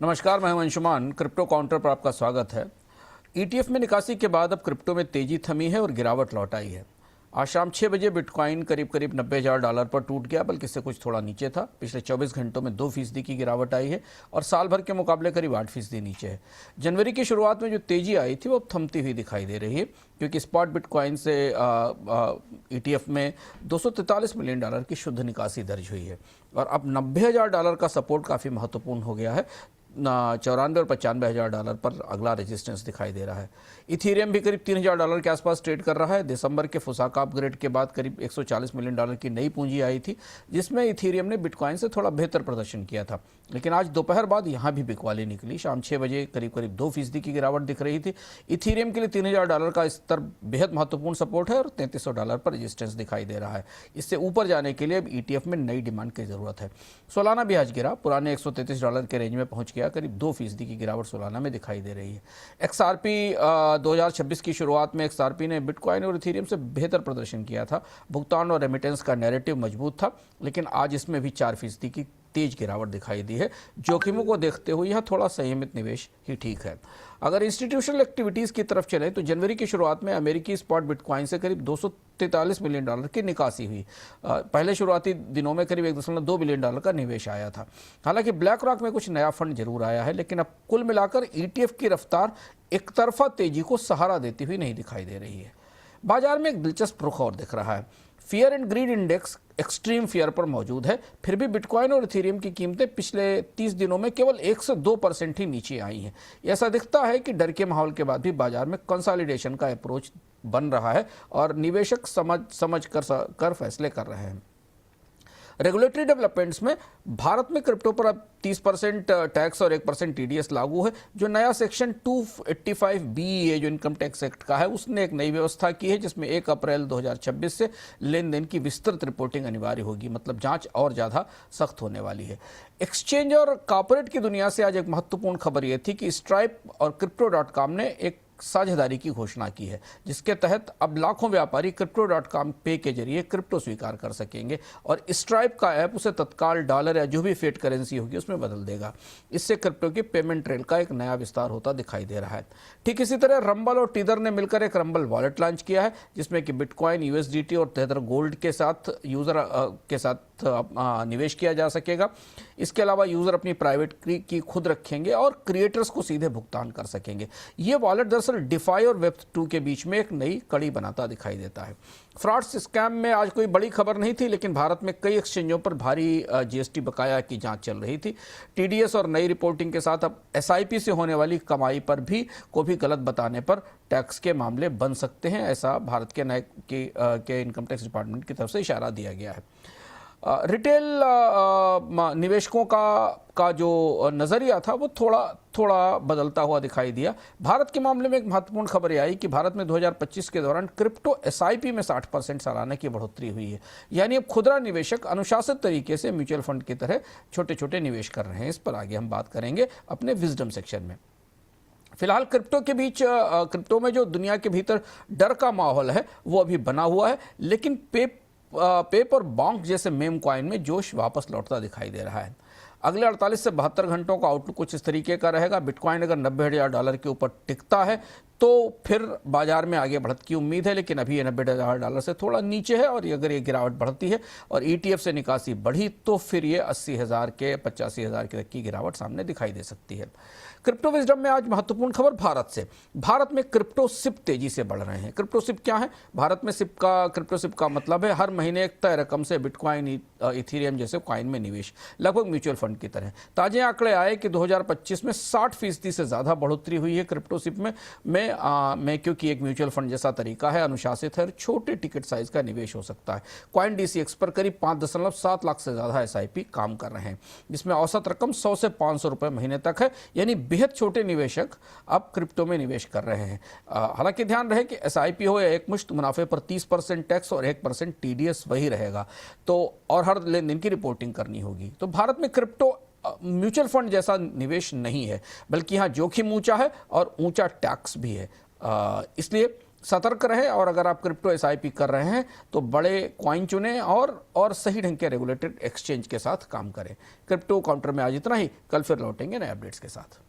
नमस्कार, मैं हूं अंशुमान। क्रिप्टो काउंटर पर आपका स्वागत है। ईटीएफ में निकासी के बाद अब क्रिप्टो में तेजी थमी है और गिरावट लौट आई है। आज शाम 6 बजे बिटकॉइन करीब $90,000 पर टूट गया, बल्कि इससे कुछ थोड़ा नीचे था। पिछले 24 घंटों में 2% की गिरावट आई है और साल भर के मुकाबले करीब 8% नीचे है। जनवरी की शुरुआत में जो तेजी आई थी वो अब थमती हुई दिखाई दे रही है, क्योंकि स्पॉट बिटकॉइन से ईटीएफ में $243 मिलियन की शुद्ध निकासी दर्ज हुई है और अब $90,000 का सपोर्ट काफ़ी महत्वपूर्ण हो गया है। 94 और $95,000 पर अगला रेजिस्टेंस दिखाई दे रहा है। इथीरियम भी करीब $3,000 के आसपास ट्रेड कर रहा है। दिसंबर के फुसाका अपग्रेड के बाद करीब $140 मिलियन की नई पूंजी आई थी, जिसमें इथीरियम ने बिटकॉइन से थोड़ा बेहतर प्रदर्शन किया था। लेकिन आज दोपहर बाद यहाँ भी बिकवाली निकली। शाम 6 बजे करीब 2% की गिरावट दिख रही थी। इथीरियम के लिए $3,000 का स्तर बेहद महत्वपूर्ण सपोर्ट है और $3,300 पर रेजिस्टेंस दिखाई दे रहा है। इससे ऊपर जाने के लिए अब ईटीएफ में नई डिमांड की जरूरत है। सोलाना भी आज गिरा, पुराने $133 के रेंज में पहुंच गया। करीब 2% की गिरावट सोलाना में दिखाई दे रही है। एक्सआरपी 2026 की शुरुआत में एक्सआरपी ने बिटकॉइन और इथीरियम से बेहतर प्रदर्शन किया था। भुगतान और रेमिटेंस का नैरेटिव मजबूत था, लेकिन आज इसमें भी 4% की तेज गिरावट दिखाई दी है। जोखिमों को देखते हुए यह थोड़ा संयमित निवेश ही ठीक है। अगर इंस्टीट्यूशनल एक्टिविटीज़ की तरफ चले तो जनवरी की शुरुआत में अमेरिकी स्पॉट बिटकॉइन से करीब $243 मिलियन की निकासी हुई। पहले शुरुआती दिनों में करीब $1.2 बिलियन का निवेश आया था। हालांकि ब्लैक रॉक में कुछ नया फंड जरूर आया है, लेकिन अब कुल मिलाकर ईटीएफ की रफ्तार एक तरफा तेजी को सहारा देती हुई नहीं दिखाई दे रही है। बाजार में एक दिलचस्प रुख और दिख रहा है। Fear and greed index extreme fear पर मौजूद है। फिर भी बिटकॉइन और इथीरियम की कीमतें पिछले 30 दिनों में केवल 1 से 2% ही नीचे आई हैं। ऐसा दिखता है कि डर के माहौल के बाद भी बाजार में कंसोलिडेशन का अप्रोच बन रहा है और निवेशक समझ कर फैसले कर रहे हैं। रेगुलेटरी डेवलपमेंट्स में भारत में क्रिप्टो पर अब 30% टैक्स और 1% टीडीएस लागू है। जो नया सेक्शन 285BE जो इनकम टैक्स एक्ट का है, उसने एक नई व्यवस्था की है, जिसमें 1 अप्रैल 2026 से लेन देन की विस्तृत रिपोर्टिंग अनिवार्य होगी। मतलब जांच और ज़्यादा सख्त होने वाली है। एक्सचेंज और कॉर्पोरेट की दुनिया से आज एक महत्वपूर्ण खबर यह थी कि स्ट्राइप और Crypto.com ने एक साझेदारी की घोषणा की है, जिसके तहत अब लाखों व्यापारी Crypto.com पे के जरिए क्रिप्टो स्वीकार कर सकेंगे और स्ट्राइप का ऐप उसे तत्काल डॉलर या जो भी फिएट करेंसी होगी उसमें बदल देगा। इससे क्रिप्टो के पेमेंट ट्रेल का एक नया विस्तार होता दिखाई दे रहा है। ठीक इसी तरह रंबल और टीदर ने मिलकर एक रंबल वॉलेट लॉन्च किया है, जिसमें कि बिटकॉइन, यूएसडीटी और टेदर गोल्ड के साथ यूजर के साथ निवेश किया जा सकेगा। इसके अलावा यूजर अपनी प्राइवेट की खुद रखेंगे और क्रिएटर्स को सीधे भुगतान कर सकेंगे। ये वॉलेट दरअसल डिफाई और वेब2 के बीच में एक नई कड़ी बनाता दिखाई देता है। फ्रॉड्स स्कैम में आज कोई बड़ी खबर नहीं थी, लेकिन भारत में कई एक्सचेंजों पर भारी जीएसटी बकाया की जांच चल रही थी। टीडीएस और नई रिपोर्टिंग के साथ अब एसआईपी से होने वाली कमाई पर भी गलत बताने पर टैक्स के मामले बन सकते हैं। ऐसा भारत के नए के इनकम टैक्स डिपार्टमेंट की तरफ से इशारा दिया गया है। रिटेल निवेशकों का जो नज़रिया था वो थोड़ा बदलता हुआ दिखाई दिया। भारत के मामले में एक महत्वपूर्ण खबर आई कि भारत में 2025 के दौरान क्रिप्टो एसआईपी में 60% सालाना की बढ़ोतरी हुई है। यानी अब खुदरा निवेशक अनुशासित तरीके से म्यूचुअल फंड की तरह छोटे छोटे निवेश कर रहे हैं। इस पर आगे हम बात करेंगे अपने विजडम सेक्शन में। फिलहाल क्रिप्टो में जो दुनिया के भीतर डर का माहौल है वो अभी बना हुआ है, लेकिन पेप और बॉन्क जैसे मेम कॉइन में जोश वापस लौटता दिखाई दे रहा है। अगले 48 से 72 घंटों का आउटलुक कुछ इस तरीके का रहेगा। बिटकॉइन अगर $90,000 के ऊपर टिकता है तो फिर बाजार में आगे बढ़त की उम्मीद है, लेकिन अभी ये $90,000 से थोड़ा नीचे है। और अगर ये गिरावट बढ़ती है और ईटीएफ से निकासी बढ़ी तो फिर ये 80,000 के 85,000 तक की गिरावट सामने दिखाई दे सकती है। क्रिप्टो विजडम में आज महत्वपूर्ण खबर भारत से। भारत में क्रिप्टो सिप तेजी से बढ़ रहे हैं। क्रिप्टो सिप क्या है? भारत में क्रिप्टो सिप का मतलब है हर महीने एक तय रकम से बिटकॉइन, इथीरियम जैसे कॉइन में निवेश, लगभग म्यूचुअल फंड की तरह। ताजे आंकड़े आए कि 2025 में 60% से ज़्यादा बढ़ोतरी हुई है क्रिप्टो सिप में, क्योंकि एक म्यूचुअल फंड जैसा तरीका है, अनुशासित है, छोटे टिकट साइज का निवेश हो सकता है। कॉइन डीसीएक्स पर करीब 5.7 लाख से ज़्यादा एसआईपी काम कर रहे हैं, जिसमें औसत रकम 100 से 500 रुपये महीने तक है। यानी बेहद छोटे निवेशक अब क्रिप्टो में निवेश कर रहे हैं। हालांकि ध्यान रहे कि एसआईपी हो या एक मुश्त मुनाफे पर 30% टैक्स और 1% टीडीएस वही रहेगा, तो और हर लेन देन की रिपोर्टिंग करनी होगी। तो भारत में क्रिप्टो म्यूचुअल फंड जैसा निवेश नहीं है, बल्कि यहाँ जोखिम ऊंचा है और ऊंचा टैक्स भी है। इसलिए सतर्क रहें और अगर आप क्रिप्टो एसआईपी कर रहे हैं तो बड़े कॉइन चुनें और सही ढंग के रेगुलेटेड एक्सचेंज के साथ काम करें। क्रिप्टो काउंटर में आज इतना ही, कल फिर लौटेंगे नए अपडेट्स के साथ।